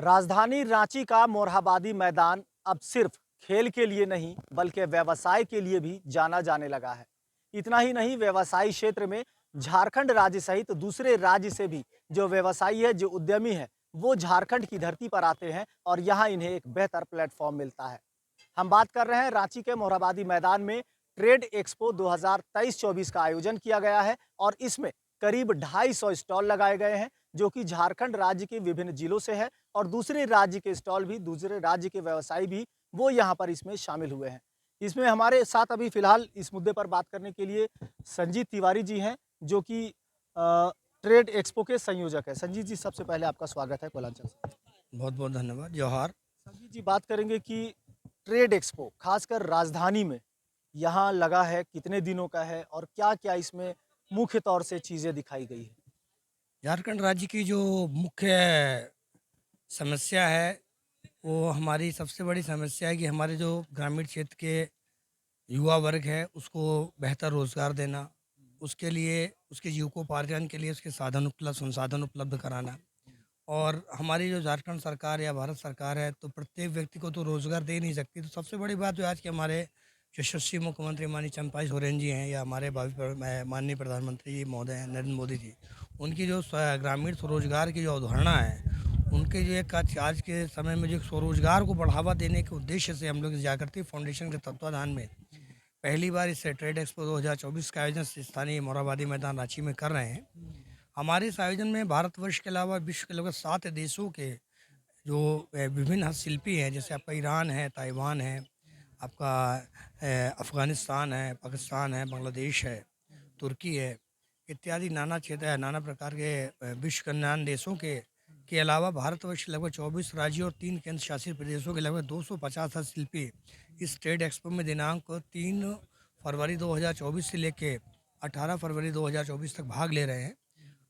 राजधानी रांची का मोरहाबादी मैदान अब सिर्फ खेल के लिए नहीं बल्कि व्यवसाय के लिए भी जाना जाने लगा है। इतना ही नहीं, व्यवसायी क्षेत्र में झारखंड राज्य सहित दूसरे राज्य से भी जो व्यवसायी है, जो उद्यमी है, वो झारखंड की धरती पर आते हैं और यहाँ इन्हें एक बेहतर प्लेटफॉर्म मिलता है। हम बात कर रहे हैं रांची के मोरहाबादी मैदान में ट्रेड एक्सपो 2023-24 का आयोजन किया गया है और इसमें करीब 250 स्टॉल लगाए गए हैं, जो कि झारखंड राज्य के विभिन्न जिलों से है और दूसरे राज्य के स्टॉल भी, दूसरे राज्य के व्यवसायी भी वो यहाँ पर इसमें शामिल हुए हैं। इसमें हमारे साथ अभी फिलहाल इस मुद्दे पर बात करने के लिए संजीत तिवारी जी हैं, जो कि ट्रेड एक्सपो के संयोजक है। संजीत जी, सबसे पहले आपका स्वागत है कोलांचल से। बहुत बहुत धन्यवाद। जोहार। संजीत जी, बात करेंगे कि ट्रेड एक्सपो खासकर राजधानी में यहाँ लगा है, कितने दिनों का है और क्या-क्या इसमें मुख्य तौर से चीज़ें दिखाई गई है? झारखंड राज्य की जो मुख्य समस्या है, वो हमारी सबसे बड़ी समस्या है कि हमारे जो ग्रामीण क्षेत्र के युवा वर्ग है, उसको बेहतर रोज़गार देना, उसके लिए, उसके जीविकोपार्जन के लिए उसके संसाधन उपलब्ध कराना। और हमारी जो झारखंड सरकार या भारत सरकार है, तो प्रत्येक व्यक्ति को तो रोज़गार दे नहीं सकती। तो सबसे बड़ी बात जो आज के हमारे यशस्वी मुख्यमंत्री माननीय चंपाई सोरेन जी हैं, या हमारे माननीय प्रधानमंत्री जी महोदय हैं नरेंद्र मोदी जी, उनकी जो ग्रामीण स्वरोजगार की जो अवधारणा है, उनके जो एक आज के समय में जो स्वरोजगार को बढ़ावा देने के उद्देश्य से हम लोग इस जागृति फाउंडेशन के तत्वाधान में पहली बार इस ट्रेड एक्सपो 2024 का आयोजन स्थानीय मोरहाबादी मैदान रांची में कर रहे हैं। हमारे इस आयोजन में भारतवर्ष के अलावा विश्व के लगभग 7 देशों के जो विभिन्न हस्तशिल्पी हैं, जैसे आपका ईरान है, ताइवान है, आपका अफ़गानिस्तान है, पाकिस्तान है, बांग्लादेश है, तुर्की है, इत्यादि नाना क्षेत्र नाना प्रकार के विश्व कल्याण देशों के अलावा भारतवर्ष के लगभग 24 राज्यों और 3 केंद्र शासित प्रदेशों के लगभग 250 हस्तशिल्पी इस ट्रेड एक्सपो में दिनांक 3 फरवरी 2024 से लेके 18 फरवरी 2024 तक भाग ले रहे हैं।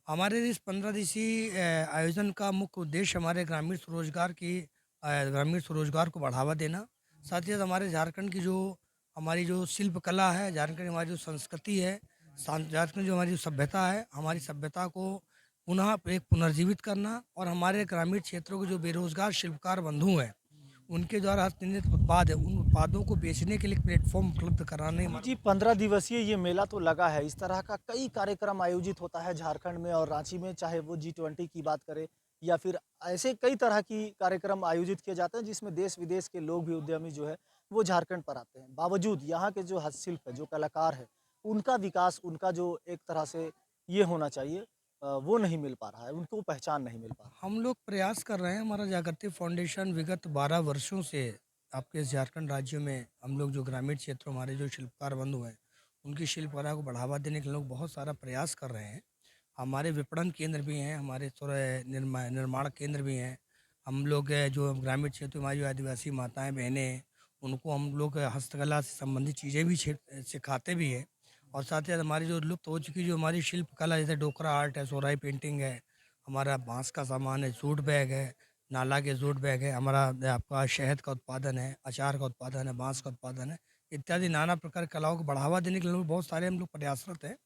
हमारे इस 15 दिवसीय आयोजन का मुख्य उद्देश्य हमारे ग्रामीण स्वरोजगार को बढ़ावा देना, साथ ही साथ हमारे झारखंड की जो हमारी जो शिल्प कला है, झारखंड की हमारी जो संस्कृति है, झारखंड जो हमारी जो सभ्यता है, हमारी सभ्यता को पुनः एक पुनर्जीवित करना और हमारे ग्रामीण क्षेत्रों के जो बेरोजगार शिल्पकार बंधु हैं, उनके द्वारा हस्तनिर्मित उत्पाद है, उन उत्पादों को बेचने के लिए एक प्लेटफॉर्म उपलब्ध कराने संजीत जी, 15 दिवसीय ये मेला तो लगा है, इस तरह का कई कार्यक्रम आयोजित होता है झारखंड में और रांची में, चाहे वो G20 की बात करें या फिर ऐसे कई तरह की कार्यक्रम आयोजित किए जाते हैं जिसमें देश-विदेश के लोग भी, उद्यमी जो है, वो झारखंड पर आते हैं। बावजूद यहाँ के जो हस्तशिल्प है, जो कलाकार है, उनका विकास, उनका जो एक तरह से ये होना चाहिए वो नहीं मिल पा रहा है, उनको पहचान नहीं मिल पा रहा है। हम लोग प्रयास कर रहे हैं। हमारा जागृति फाउंडेशन विगत 12 वर्षों से आपके इस झारखंड राज्य में हम लोग जो ग्रामीण क्षेत्रों हमारे जो शिल्पकार बंधु हैं, उनकी शिल्पकला को बढ़ावा देने के लिए लोग बहुत सारा प्रयास कर रहे हैं। हमारे विपणन केंद्र भी हैं, हमारे निर्माण केंद्र भी हैं। हम लोग जो ग्रामीण क्षेत्र में हमारी जो आदिवासी माताएं बहनें हैं, उनको हम लोग हस्तकला से संबंधित चीज़ें भी सिखाते भी हैं। और साथ ही साथ हमारी जो लुप्त हो चुकी जो हमारी शिल्प कला, जैसे डोकरा आर्ट है, सोराई पेंटिंग है, हमारा बाँस का सामान है, जूट बैग है, नाला के जूट बैग है, हमारा आपका शहद का उत्पादन है, अचार का उत्पादन है, बाँस का उत्पादन है, इत्यादि नाना प्रकार की कलाओं को बढ़ावा देने के लिए लोग बहुत सारे हम लोग प्रयासरत हैं।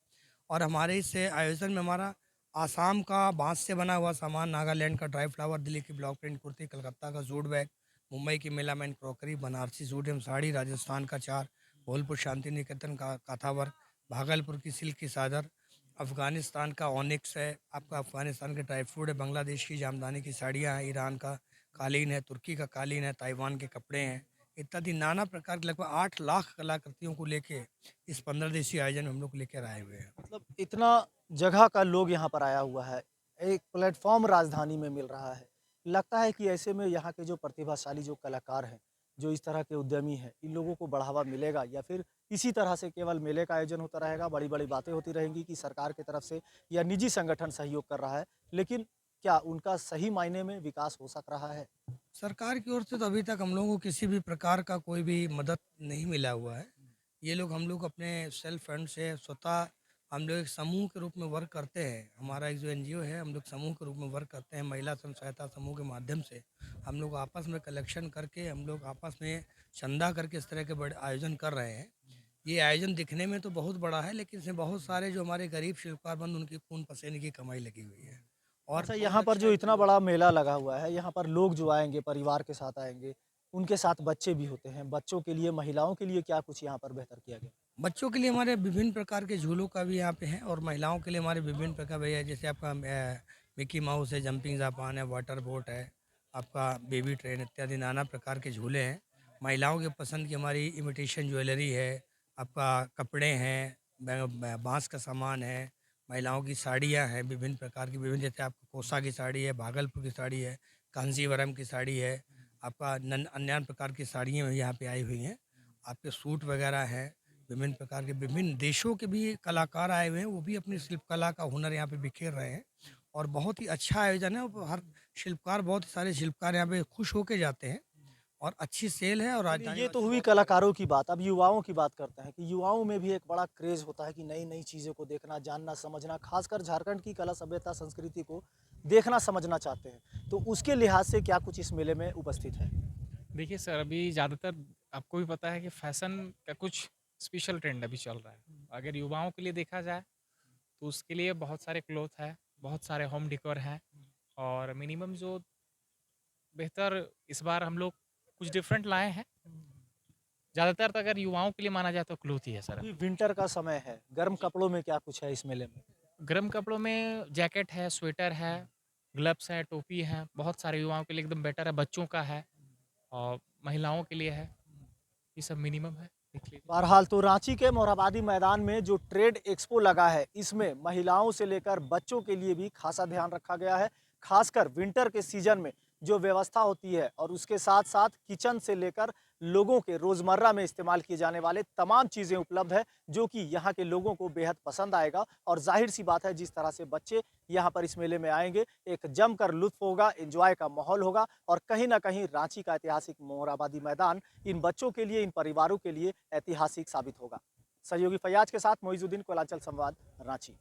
और हमारे इस आयोजन में हमारा आसाम का बाँस से बना हुआ सामान, नागालैंड का ड्राई फ्लावर, दिल्ली की ब्लॉक प्रिंट कुर्ती, कलकत्ता का जूट बैग, मुंबई की मेलामाइन क्रॉकरी, बनारसी सूट एवं साड़ी, राजस्थान का चार, भोलपुर शांति निकेतन का काथा वर्क, भागलपुर की सिल्क की चादर, अफ़गानिस्तान का ऑनिक्स है, आपका अफ़गानिस्तान के ड्राई फ्रूट है, बांग्लादेश की जामदानी की साड़ियाँ हैं, ईरान का कालीन है, तुर्की का कालीन है, ताइवान के कपड़े हैं, इत्यादि नाना प्रकार के लगभग 8 लाख कलाकृतियों को लेके इस 15 दिवसीय आयोजन में हम लोग लेकर आए हुए हैं। मतलब इतना जगह का लोग यहाँ पर आया हुआ है, एक प्लेटफ़ॉर्म राजधानी में मिल रहा है। लगता है कि ऐसे में यहाँ के जो प्रतिभाशाली जो कलाकार हैं, जो इस तरह के उद्यमी हैं, इन लोगों को बढ़ावा मिलेगा या फिर इसी तरह से केवल मेले का आयोजन होता रहेगा, बड़ी-बड़ी बातें होती रहेंगी कि सरकार की तरफ से या निजी संगठन सहयोग कर रहा है, लेकिन क्या उनका सही मायने में विकास हो सक रहा है? सरकार की ओर से तो अभी तक हम लोगों को किसी भी प्रकार का कोई भी मदद नहीं मिला हुआ है। ये लोग हम लोग अपने सेल्फ फंड से स्वतः हम लोग एक समूह के रूप में वर्क करते हैं। हमारा एक जो एनजीओ है, हम लोग समूह के रूप में वर्क करते हैं। महिला स्वयं सहायता समूह के माध्यम से हम लोग आपस में कलेक्शन करके, हम लोग आपस में चंदा करके इस तरह के बड़े आयोजन कर रहे हैं। ये आयोजन दिखने में तो बहुत बड़ा है, लेकिन इसमें बहुत सारे जो हमारे गरीब शिल्पकार बंधु, उनकी खून पसीने की कमाई लगी हुई है। और अच्छा, बहुत यहाँ पर अच्छा जो है इतना बड़ा मेला लगा हुआ है, यहाँ पर लोग जो आएँगे, परिवार के साथ आएँगे, उनके साथ बच्चे भी होते हैं। बच्चों के लिए, महिलाओं के लिए क्या कुछ यहाँ पर बेहतर किया गया? बच्चों के लिए हमारे विभिन्न प्रकार के झूलों का भी यहाँ पे है, और महिलाओं के लिए हमारे विभिन्न प्रकार भैया जैसे आपका मिकी माउस है, जंपिंग जापान है, वाटर बोट है, आपका बेबी ट्रेन इत्यादि नाना प्रकार के झूले हैं। महिलाओं के पसंद की हमारी इमिटेशन ज्वेलरी है, आपका कपड़े हैं, बांस का सामान है, महिलाओं की साड़ियाँ हैं विभिन्न प्रकार की, विभिन्न जैसे आपको कोसा की साड़ी है, भागलपुर की साड़ी है, कांजीवरम की साड़ी है, आपका अन्य प्रकार की साड़ियाँ यहाँ पे आई हुई हैं। आपके सूट वगैरह हैं, विभिन्न प्रकार के विभिन्न देशों के भी कलाकार आए हुए हैं, वो भी अपनी शिल्पकला का हुनर यहाँ पे बिखेर रहे हैं, और बहुत ही अच्छा आयोजन है। और हर शिल्पकार, बहुत सारे शिल्पकार यहाँ पे खुश होके जाते हैं, और अच्छी सेल है, और चलिए, राजधानी ये तो वासी हुई बहुत कलाकारों की बात। अब युवाओं की बात करते हैं कि युवाओं में भी एक बड़ा क्रेज़ होता है कि नई-नई चीज़ों को देखना, जानना, समझना, खासकर झारखंड की कला, सभ्यता, संस्कृति को देखना, समझना चाहते हैं। तो उसके लिहाज से क्या कुछ इस मेले में उपस्थित है? देखिए सर, अभी ज़्यादातर आपको भी पता है कि फ़ैशन का कुछ स्पेशल ट्रेंड अभी चल रहा है। अगर युवाओं के लिए देखा जाए तो उसके लिए बहुत सारे क्लॉथ है, बहुत सारे होम डेकोर हैं, और मिनिमम जो बेहतर इस बार हम लोग कुछ डिफरेंट लाए हैं। ज़्यादातर तो अगर युवाओं के लिए माना जाए तो क्लॉथ ही है सर अभी अभी। विंटर का समय है, गर्म कपड़ों में क्या कुछ है इस मेले में? गर्म कपड़ों में जैकेट है, स्वेटर है, ग्लव्स है, टोपी है, बहुत सारे युवाओं के लिए एकदम बेटर है, बच्चों का है और महिलाओं के लिए है। ये सब मिनिमम है, देख लीजिए। बहरहाल तो रांची के मोरहाबादी मैदान में जो ट्रेड एक्सपो लगा है, इसमें महिलाओं से लेकर बच्चों के लिए भी खासा ध्यान रखा गया है। खासकर विंटर के सीजन में जो व्यवस्था होती है और उसके साथ साथ किचन से लेकर लोगों के रोजमर्रा में इस्तेमाल किए जाने वाले तमाम चीजें उपलब्ध है, जो कि यहाँ के लोगों को बेहद पसंद आएगा। और जाहिर सी बात है, जिस तरह से बच्चे यहाँ पर इस मेले में आएंगे, एक जमकर लुत्फ होगा, एंजॉय का माहौल होगा। और कहीं ना कहीं रांची का ऐतिहासिक मोरहाबादी मैदान इन बच्चों के लिए, इन परिवारों के लिए ऐतिहासिक साबित होगा। सहयोगी फैयाज के साथ मोइजुद्दीन, कोलांचल संवाद, रांची।